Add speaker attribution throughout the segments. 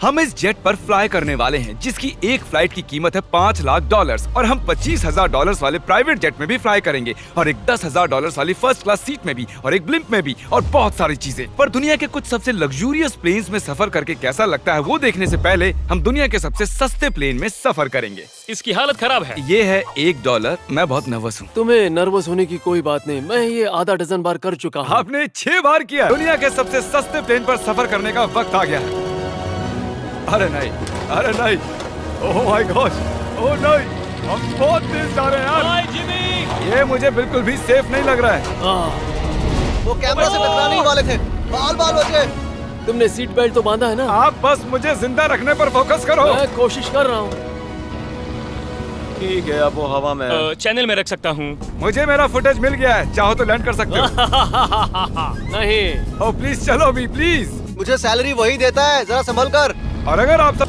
Speaker 1: हम इस जेट पर फ्लाई करने वाले हैं जिसकी एक फ्लाइट की कीमत है $5 लाख और हम $25,000 वाले प्राइवेट जेट में भी फ्लाई करेंगे और एक $10,000 वाली फर्स्ट क्लास सीट में भी और एक ब्लिम्प में भी और बहुत सारी चीजें। पर दुनिया के कुछ सबसे लग्जूरियस प्लेन्स में सफर करके कैसा लगता है वो देखने से पहले हम दुनिया के सबसे सस्ते प्लेन में सफर करेंगे।
Speaker 2: इसकी हालत खराब है।
Speaker 1: ये है $1। मैं बहुत नर्वस हूँ।
Speaker 3: तुम्हें नर्वस होने की कोई बात नहीं, मैं ये आधा डजन बार कर चुका हूँ।
Speaker 1: आपने 6 बार किया। दुनिया के सबसे सस्ते प्लेन पर सफर करने का वक्त आ गया है। अरे नहीं, अरे नहीं, ओह माय गॉड, ओह नहीं, हम बहुत तेज जा रहे हैं यार।
Speaker 2: हाय जिमी,
Speaker 1: ये मुझे बिल्कुल भी सेफ नहीं लग रहा है।
Speaker 4: वो कैमरा से टकराने ही वाले थे, बाल बाल बचे।
Speaker 3: तुमने सीट बेल्ट तो बांधा है ना?
Speaker 1: आप बस मुझे जिंदा रखने पर फोकस करो।
Speaker 3: मैं कोशिश कर रहा हूँ।
Speaker 4: ठीक है, अब वो हवा में है।
Speaker 2: चैनल में रख सकता हूँ।
Speaker 1: मुझे मेरा फुटेज मिल गया है, चाहो तो लैंड कर सकते हो।
Speaker 3: नहीं,
Speaker 1: ओह प्लीज चलो भी प्लीज।
Speaker 4: मुझे सैलरी वही देता है, जरा संभल कर।
Speaker 1: और अगर आप सब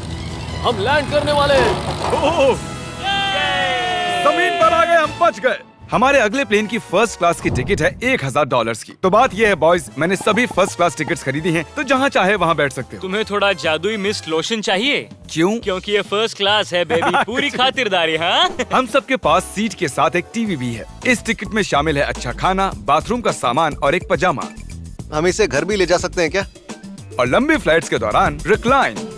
Speaker 3: हम लैंड करने वाले हैं।
Speaker 1: ओह, जमीन पर आ गए, हम बच गए। हमारे अगले प्लेन की फर्स्ट क्लास की टिकट है $1,000 की। तो बात ये है बॉयज, मैंने सभी फर्स्ट क्लास टिकट्स खरीदी हैं, तो जहाँ चाहे वहाँ बैठ सकते हो।
Speaker 2: तुम्हें थोड़ा जादुई मिस्ट लोशन चाहिए?
Speaker 1: क्यों?
Speaker 2: क्योंकि ये फर्स्ट क्लास है बेबी, पूरी खातिरदारी। हाँ
Speaker 1: हम सबके पास सीट के साथ एक टीवी भी है। इस टिकट में शामिल है अच्छा खाना, बाथरूम का सामान और एक पजामा।
Speaker 4: हम इसे घर भी ले जा सकते हैं क्या?
Speaker 1: और लंबी फ्लाइट्स के दौरान रिक्लाइन,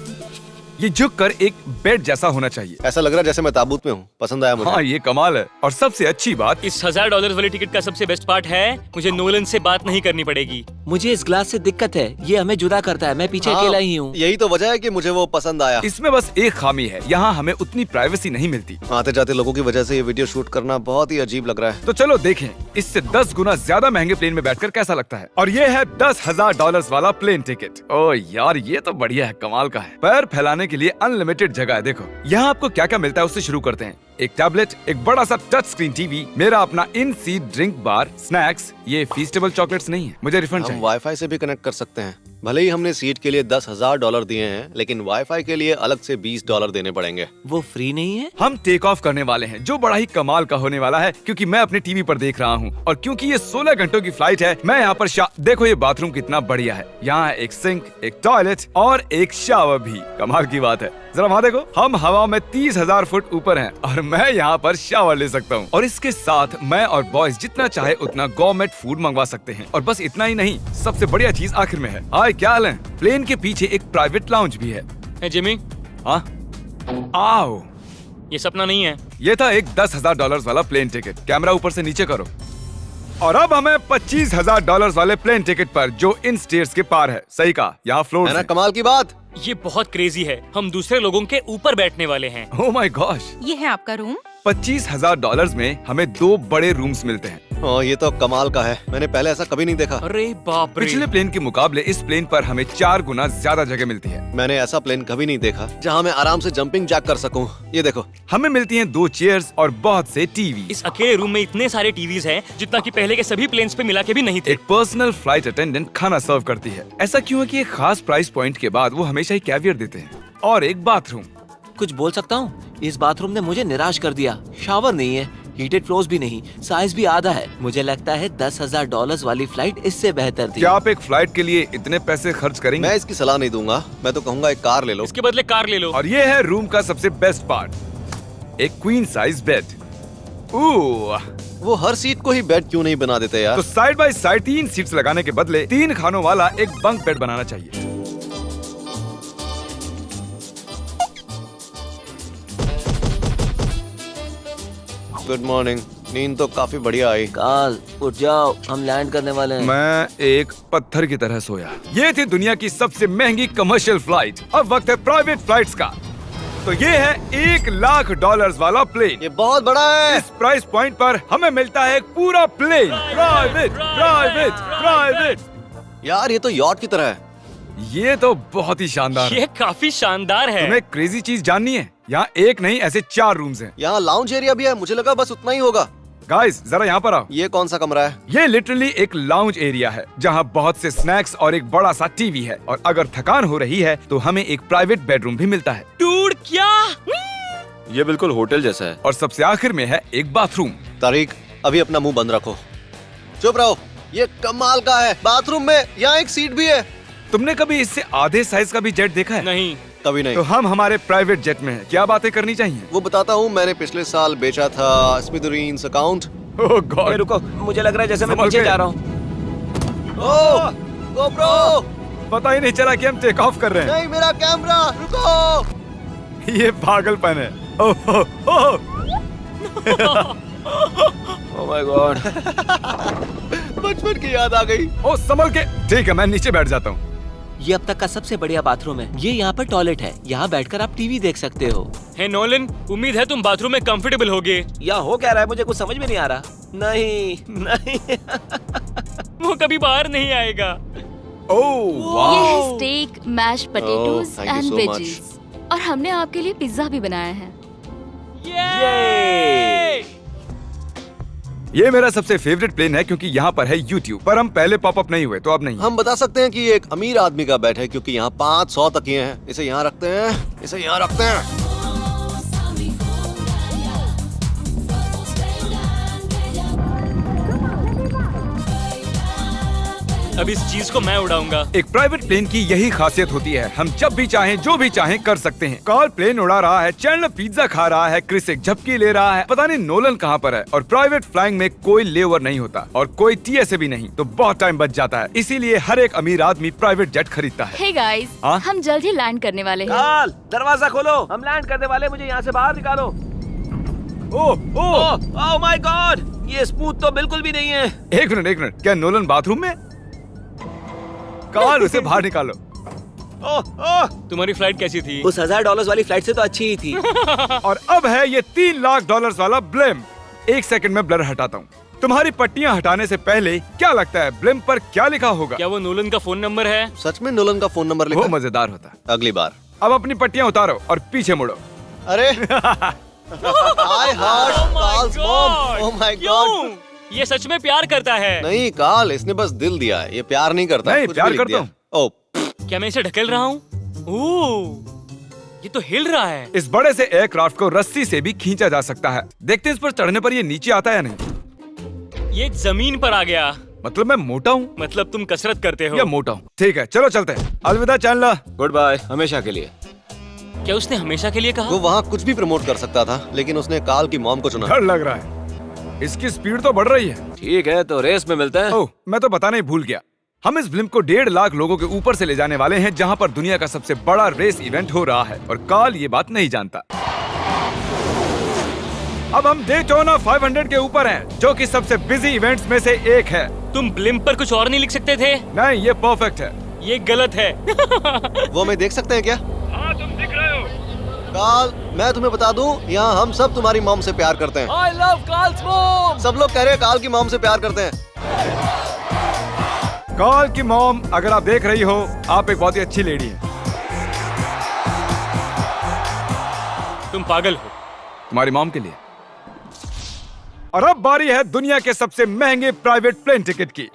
Speaker 1: ये झुककर एक बेड जैसा होना चाहिए।
Speaker 4: ऐसा लग रहा है जैसे मैं ताबूत में हूँ। पसंद आया मुझे।
Speaker 1: हाँ ये कमाल है। और सबसे अच्छी बात,
Speaker 2: इस $1,000 वाली टिकट का सबसे बेस्ट पार्ट है मुझे नोलन से बात नहीं करनी पड़ेगी।
Speaker 5: मुझे इस ग्लास से दिक्कत है, ये हमें जुदा करता है। मैं पीछे
Speaker 4: हाँ,
Speaker 5: अकेला ही हूँ।
Speaker 4: यही तो वजह है कि मुझे वो पसंद आया।
Speaker 1: इसमें बस एक खामी है, यहाँ हमें उतनी प्राइवेसी नहीं मिलती।
Speaker 4: आते जाते लोगों की वजह से ये वीडियो शूट करना बहुत ही अजीब लग रहा है।
Speaker 1: तो चलो देखें इससे 10 गुना ज्यादा महंगे प्लेन में बैठकर कैसा लगता है। और ये है $10,000 वाला प्लेन टिकट। ओ यार ये तो बढ़िया है, कमाल का है। पैर फैलाने के लिए अनलिमिटेड जगह है। देखो यहाँ आपको क्या क्या मिलता है उससे शुरू करते हैं। एक टैबलेट, एक बड़ा सा टच स्क्रीन टीवी, मेरा अपना इन सीट ड्रिंक बार, स्नैक्स। ये फीस्टेबल चॉकलेट्स नहीं है, मुझे रिफंड
Speaker 4: हम
Speaker 1: चाहिए।
Speaker 4: वाईफाई से भी कनेक्ट कर सकते हैं। भले ही हमने सीट के लिए $10,000 दिए हैं, लेकिन वाईफाई के लिए अलग से $20 देने पड़ेंगे।
Speaker 5: वो फ्री नहीं है?
Speaker 1: हम टेक ऑफ करने वाले हैं, जो बड़ा ही कमाल का होने वाला है क्योंकि मैं अपने टीवी पर देख रहा हूँ और क्योंकि ये 16 घंटों की फ्लाइट है। मैं यहाँ पर देखो ये बाथरूम कितना बढ़िया है। यहाँ एक सिंक, एक टॉयलेट और एक शावर भी। कमाल की बात है, जरा वहाँ देखो, हम हवा में 30,000 फुट ऊपर हैं और मैं यहाँ पर शावर ले सकता हूँ। और इसके साथ मैं और बॉयज जितना चाहे उतना गवर्नमेंट फूड मंगवा सकते हैं। और बस इतना ही नहीं, सबसे बढ़िया चीज आखिर में है। हाय क्या हाल है? प्लेन के पीछे एक प्राइवेट लाउंज भी है।
Speaker 2: है जिमी,
Speaker 1: हाँ आओ,
Speaker 2: ये सपना नहीं है।
Speaker 1: ये था एक $10,000 वाला प्लेन टिकट। कैमरा ऊपर से नीचे करो। और अब हमें $25,000 वाले प्लेन टिकट पर, जो इन स्टेयर्स के पार है। सही कहा, यहाँ फ्लोर
Speaker 4: है ना कमाल की बात?
Speaker 2: ये बहुत क्रेजी है, हम दूसरे लोगों के ऊपर बैठने वाले हैं।
Speaker 1: Oh my gosh.
Speaker 6: ये है आपका रूम।
Speaker 1: $25,000 में हमें 2 बड़े रूम्स मिलते हैं।
Speaker 4: ये तो कमाल का है, मैंने पहले ऐसा कभी नहीं देखा।
Speaker 2: अरे बाप रे,
Speaker 1: पिछले प्लेन के मुकाबले इस प्लेन पर हमें 4 गुना ज्यादा जगह मिलती है।
Speaker 4: मैंने ऐसा प्लेन कभी नहीं देखा जहाँ मैं आराम से जंपिंग जैक कर सकूं। ये देखो,
Speaker 1: हमें मिलती हैं 2 चेयर्स और बहुत से टीवी।
Speaker 2: इस अकेले रूम में इतने सारे टीवीज हैं जितना कि पहले के सभी प्लेन्स पे मिला के भी नहीं थे।
Speaker 1: एक पर्सनल फ्लाइट अटेंडेंट खाना सर्व करती है। ऐसा क्यों है कि एक खास प्राइस पॉइंट के बाद वो हमेशा ही कैवियर देते हैं। और एक बाथरूम।
Speaker 5: कुछ बोल सकता हूँ? इस बाथरूम ने मुझे निराश कर दिया। शावर नहीं है, हीटेड फ्लोर्स भी नहीं, साइज भी आधा है। मुझे लगता है $10,000 वाली फ्लाइट इससे बेहतर थी।
Speaker 1: क्या आप एक फ्लाइट के लिए इतने पैसे खर्च करेंगे?
Speaker 4: मैं इसकी सलाह नहीं दूंगा। मैं तो कहूँगा एक कार ले लो।
Speaker 2: इसके बदले कार ले लो।
Speaker 1: और ये है रूम का सबसे बेस्ट पार्ट, एक क्वीन साइज बेड।
Speaker 4: वो हर सीट को ही बेड क्यों नहीं बना देते यार?
Speaker 1: तो साइड बाय साइड 3 सीट्स लगाने के बदले 3 खानों वाला एक बंक बेड बनाना चाहिए।
Speaker 4: Good morning. नींद तो काफी बढ़िया आई।
Speaker 5: काल उठ जाओ, हम लैंड करने वाले हैं।
Speaker 1: मैं एक पत्थर की तरह सोया। ये थी दुनिया की सबसे महंगी कमर्शियल फ्लाइट। अब वक्त है प्राइवेट फ्लाइट्स का। तो ये है $1 लाख वाला प्लेन।
Speaker 4: ये बहुत बड़ा है।
Speaker 1: इस प्राइस पॉइंट पर हमें मिलता है एक पूरा प्लेन। Private private private.
Speaker 4: यार ये तो यॉट की तरह है।
Speaker 1: ये तो बहुत ही शानदार है।
Speaker 2: ये काफी शानदार है।
Speaker 1: तुम्हें क्रेजी चीज जाननी है? यहाँ एक नहीं ऐसे 4 रूम्स हैं।
Speaker 4: यहाँ लाउंज एरिया भी है, मुझे लगा बस उतना ही होगा।
Speaker 1: गाइस जरा यहाँ पर आओ।
Speaker 4: ये कौन सा कमरा है?
Speaker 1: ये लिटरली एक लाउंज एरिया है जहाँ बहुत से स्नैक्स और एक बड़ा सा टीवी है। और अगर थकान हो रही है तो हमें एक प्राइवेट बेडरूम भी मिलता है।
Speaker 2: डूड क्या?
Speaker 4: ये बिल्कुल होटल जैसा है।
Speaker 1: और सबसे आखिर में है एक बाथरूम।
Speaker 4: तारिक, अभी अपना मुंह बंद रखो। चुप रहो। ये कमाल का है। बाथरूम में यहाँ एक सीट भी है।
Speaker 1: तुमने कभी इससे आधे साइज का भी जेट देखा है?
Speaker 2: नहीं।
Speaker 4: कभी नहीं।
Speaker 1: तो हम हमारे प्राइवेट जेट में हैं। क्या बातें करनी चाहिए?
Speaker 4: वो बताता हूँ, मैंने पिछले साल बेचा था स्मिथेरियंस अकाउंट।
Speaker 1: ओह
Speaker 5: ए,
Speaker 1: गॉड,
Speaker 5: रुको, मुझे लग रहा है जैसे मैं
Speaker 1: संभल
Speaker 5: पीछे
Speaker 1: के।
Speaker 5: जा रहा हूँ।
Speaker 4: ओह GoPro!
Speaker 1: पता ही नहीं चला कि हम टेक ऑफ कर रहे
Speaker 4: नहीं, मेरा कैमरा, रुको।
Speaker 1: हैं। ये पागलपन है। Oh oh, oh.
Speaker 5: Oh my God.
Speaker 4: बचपन की याद आ गई।
Speaker 1: ओह संभल के। ठीक है, मैं नीचे बैठ जाता हूँ।
Speaker 5: ये अब तक का सबसे बढ़िया बाथरूम है। ये यहाँ पर टॉयलेट है। यहाँ बैठकर आप टीवी देख सकते हो।
Speaker 2: हे नोलन, उम्मीद है तुम बाथरूम में कंफर्टेबल होगे।
Speaker 5: यहाँ हो क्या रहा है मुझे कुछ समझ में नहीं आ रहा। नहीं नहीं।
Speaker 2: वो कभी बाहर नहीं आएगा।
Speaker 1: ओह
Speaker 6: ये
Speaker 1: वाह,
Speaker 6: है steak, mash potatoes
Speaker 4: thank you
Speaker 6: and
Speaker 4: so
Speaker 6: veggies. और हमने आपके लिए पिज्जा भी बनाया है।
Speaker 2: ये
Speaker 1: ये मेरा सबसे फेवरेट प्लेन है क्योंकि यहाँ पर है YouTube। पर हम पहले पॉपअप नहीं हुए तो अब नहीं।
Speaker 4: हम बता सकते हैं कि ये एक अमीर आदमी का बेड है क्योंकि यहाँ 500 तकिए हैं। इसे यहाँ रखते हैं, इसे यहाँ रखते हैं।
Speaker 2: अब इस चीज को मैं उड़ाऊंगा।
Speaker 1: एक प्राइवेट प्लेन की यही खासियत होती है, हम जब भी चाहें जो भी चाहें कर सकते हैं। कार्ल प्लेन उड़ा रहा है, चैंडलर पिज्जा खा रहा है, क्रिस एक झपकी ले रहा है, पता नहीं नोलन कहाँ पर है। और प्राइवेट फ्लाइंग में कोई लेवर नहीं होता और कोई TSA भी नहीं, तो बहुत टाइम बच जाता है। इसीलिए हर एक अमीर आदमी प्राइवेट जेट खरीदता है।
Speaker 6: हे गाइस,
Speaker 1: हाँ?
Speaker 6: हम जल्द ही लैंड करने वाले हैं।
Speaker 5: काल, दरवाजा खोलो, हम लैंड करने वाले। मुझे यहाँ से बाहर निकालो।
Speaker 1: ओह ओह,
Speaker 5: ओह माय गॉड, ये स्मूथ तो बिल्कुल भी नहीं है।
Speaker 1: एक मिनट, क्या नोलन बाथरूम में? कार्ल, उसे बाहर निकालो।
Speaker 5: ओह ओह,
Speaker 2: तुम्हारी फ्लाइट कैसी थी?
Speaker 5: उस $1000 वाली फ्लाइट से तो अच्छी ही थी।
Speaker 1: और अब है ये $3 लाख वाला ब्लेम। एक सेकंड में ब्लर हटाता हूँ। तुम्हारी पट्टियाँ हटाने से पहले क्या लगता है ब्लेम पर क्या लिखा होगा?
Speaker 2: क्या वो नोलन का फोन नंबर है?
Speaker 4: सच में नोलन का फोन नंबर
Speaker 1: वो
Speaker 4: लिखा?
Speaker 1: मजेदार होता।
Speaker 4: अगली बार।
Speaker 1: अब अपनी पट्टियाँ उतारो और पीछे मुड़ो।
Speaker 4: अरे I heart Carl's mom. Oh my God.
Speaker 2: क्यों? ये सच में प्यार करता है।
Speaker 4: नहीं कार्ल, इसने बस दिल दिया है, ये प्यार नहीं करता।
Speaker 1: नहीं,
Speaker 4: कुछ
Speaker 1: प्यार
Speaker 4: भी लिख
Speaker 1: करता
Speaker 4: दिया।
Speaker 1: हूँ।
Speaker 4: ओह,
Speaker 2: क्या मैं इसे ढकेल रहा हूँ? ओह, ये तो हिल रहा है।
Speaker 1: इस बड़े से एयरक्राफ्ट को रस्सी से भी खींचा जा सकता है। देखते हैं इस पर चढ़ने पर ये नीचे आता है या नहीं।
Speaker 2: ये जमीन पर आ गया।
Speaker 1: मतलब मैं मोटा हूँ
Speaker 2: मतलब तुम कसरत करते हो।
Speaker 1: या मोटा हूँ? ठीक है, चलो चलते हैं। अलविदा चैंडलर।
Speaker 5: गुड बाय, हमेशा के लिए।
Speaker 2: क्या उसने हमेशा के लिए कहा?
Speaker 4: वो वहाँ कुछ भी प्रमोट कर सकता था, लेकिन उसने कार्ल की मॉम को चुना।
Speaker 1: डर लग रहा है, इसकी स्पीड तो बढ़ रही है।
Speaker 5: ठीक है, तो रेस में मिलते हैं।
Speaker 1: ओह, मैं तो बताना ही भूल गया। हम इस फिल्म को 1.5 लाख लोगों के ऊपर से ले जाने वाले हैं, जहां पर दुनिया का सबसे बड़ा रेस इवेंट हो रहा है और कार्ल ये बात नहीं जानता। अब हम डेटोना 500 के ऊपर हैं, जो कि सबसे बिजी इवेंट्स में से एक है।
Speaker 2: तुम ब्लिम्प पर कुछ और नहीं लिख सकते थे?
Speaker 1: नहीं, ये परफेक्ट है।
Speaker 2: ये गलत है।
Speaker 4: वो हमें देख सकते हैं क्या?
Speaker 1: हाँ, तुम दिख रहे हो।
Speaker 4: कार्ल, मैं तुम्हें बता दूं, यहाँ हम सब तुम्हारी मॉम से प्यार करते हैं।
Speaker 3: I love Carl's mom.
Speaker 4: सब लोग कह रहे हैं कार्ल की मॉम से प्यार करते हैं।
Speaker 1: कार्ल की मॉम, अगर आप देख रही हो, आप एक बहुत ही अच्छी लेडी है।
Speaker 2: तुम पागल हो।
Speaker 1: तुम्हारी मॉम के लिए। और अब बारी है दुनिया के सबसे महंगे प्राइवेट प्लेन टिकट की।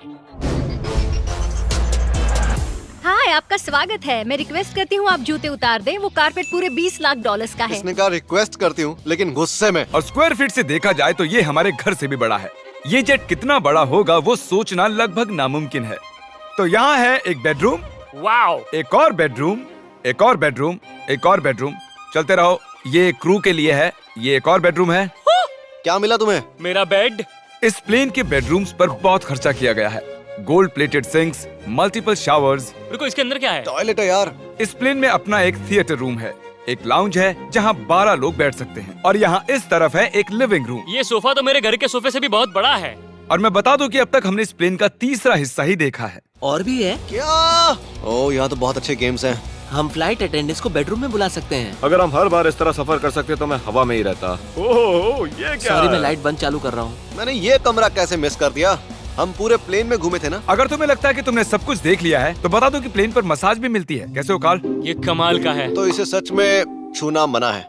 Speaker 7: हाय, आपका स्वागत है। मैं रिक्वेस्ट करती हूँ आप जूते उतार दें। वो कारपेट पूरे $20 लाख का है।
Speaker 4: इसने कहा रिक्वेस्ट करती हूँ, लेकिन गुस्से में।
Speaker 1: और स्क्वायर फीट से देखा जाए तो ये हमारे घर से भी बड़ा है। ये जेट कितना बड़ा होगा वो सोचना लगभग नामुमकिन है। तो यहाँ है एक बेडरूम,
Speaker 2: वाओ,
Speaker 1: एक और बेडरूम, एक और बेडरूम, एक और बेडरूम। चलते रहो। ये क्रू के लिए है। ये एक और बेडरूम है।
Speaker 4: क्या मिला तुम्हें?
Speaker 2: मेरा बेड।
Speaker 1: इस प्लेन के बेडरूम्स पर बहुत खर्चा किया गया है। Gold plated sinks, multiple showers.
Speaker 2: रुको, इसके अंदर क्या है?
Speaker 4: टॉयलेट है यार।
Speaker 1: इस प्लेन में अपना एक थिएटर रूम है, एक लाउंज है जहाँ 12 लोग बैठ सकते हैं, और यहाँ इस तरफ है एक लिविंग रूम।
Speaker 2: ये सोफा तो मेरे घर के सोफे से भी बहुत बड़ा है।
Speaker 1: और मैं बता दूं कि अब तक हमने इस प्लेन का तीसरा हिस्सा ही देखा है।
Speaker 5: और भी है।
Speaker 4: क्या? ओह, यहाँ तो बहुत अच्छे गेम्स हैं।
Speaker 5: हम फ्लाइट अटेंडेंट्स को बेडरूम में बुला सकते हैं।
Speaker 8: अगर हम हर बार इस तरह सफर कर सकते तो मैं हवा में ही रहता।
Speaker 1: ओह, ये क्या?
Speaker 5: सॉरी, मैं लाइट बंद चालू कर रहा हूँ।
Speaker 4: मैंने ये कमरा कैसे मिस कर दिया? हम पूरे प्लेन में घूमे थे ना।
Speaker 1: अगर तुम्हें लगता है कि तुमने सब कुछ देख लिया है तो बता दो कि प्लेन पर मसाज भी मिलती है। कैसे हो कार्ल?
Speaker 2: ये कमाल का है।
Speaker 4: तो इसे सच में छूना मना है।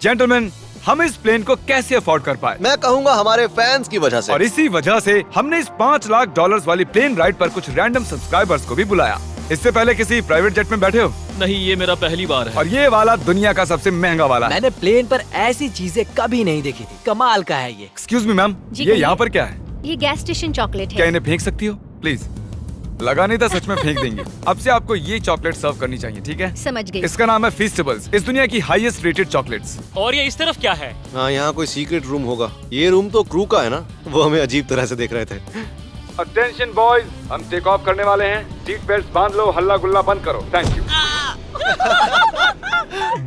Speaker 1: जेंटलमैन, हम इस प्लेन को कैसे अफोर्ड कर पाए?
Speaker 4: मैं कहूँगा हमारे फैंस की वजह से।
Speaker 1: और इसी वजह से हमने इस $5 लाख वाली प्लेन राइड पर कुछ रैंडम सब्सक्राइबर्स को भी बुलाया। इससे पहले किसी प्राइवेट जेट में बैठे हो?
Speaker 3: नहीं, ये मेरा पहली बार है।
Speaker 1: और ये वाला दुनिया का सबसे महंगा वाला है।
Speaker 9: मैंने प्लेन पर ऐसी चीजें कभी नहीं देखी थी। कमाल का है ये।
Speaker 1: एक्सक्यूज मी मैम,
Speaker 7: जी
Speaker 1: ये
Speaker 7: कहिए।
Speaker 1: यहाँ पर क्या है?
Speaker 7: ये गैस स्टेशन चॉकलेट
Speaker 1: क्या
Speaker 7: है।
Speaker 1: इन्हें फेंक सकती हो प्लीज? लगा नहीं था सच में फेंक देंगे। अब से आपको ये चॉकलेट सर्व करनी चाहिए, ठीक है?
Speaker 7: समझ गई।
Speaker 1: इसका नाम है फीस्टेबल्स, इस दुनिया की हाईएस्ट रेटेड चॉकलेट्स।
Speaker 2: और ये इस तरफ क्या है?
Speaker 4: हाँ, यहाँ कोई सीक्रेट रूम होगा। ये रूम तो क्रू का है ना, वो हमें अजीब तरह से देख रहे थे।
Speaker 1: अटेंशन बॉयज, हम टेक ऑफ करने वाले हैं। सीट बेल्ट बांध लो, हल्ला गुल्ला बंद करो। Thank you.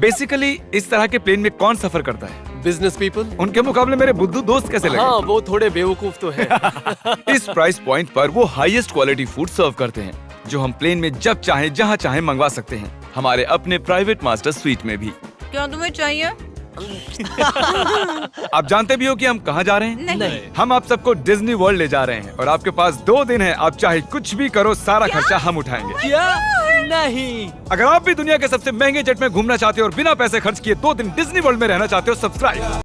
Speaker 1: बेसिकली इस तरह के प्लेन में कौन सफर करता है?
Speaker 3: Business people.
Speaker 1: उनके मुकाबले मेरे बुद्धू दोस्त कैसे लगे?
Speaker 3: हाँ, वो थोड़े बेवकूफ तो है।
Speaker 1: इस प्राइस पॉइंट पर वो हाईएस्ट क्वालिटी फूड सर्व करते हैं, जो हम प्लेन में जब चाहे जहाँ चाहे मंगवा सकते हैं, हमारे अपने प्राइवेट मास्टर स्वीट में भी।
Speaker 10: क्या तुम्हें चाहिए?
Speaker 1: आप जानते भी हो कि हम कहाँ जा रहे हैं?
Speaker 10: नहीं।
Speaker 1: हम आप सबको डिज्नी वर्ल्ड ले जा रहे हैं और आपके पास 2 दिन है। आप चाहे कुछ भी करो, सारा खर्चा हम उठाएंगे।
Speaker 9: क्या? नहीं।
Speaker 1: अगर आप भी दुनिया के सबसे महंगे जेट में घूमना चाहते हो और बिना पैसे खर्च किए 2 दिन डिज्नी वर्ल्ड में रहना चाहते हो, सब्सक्राइब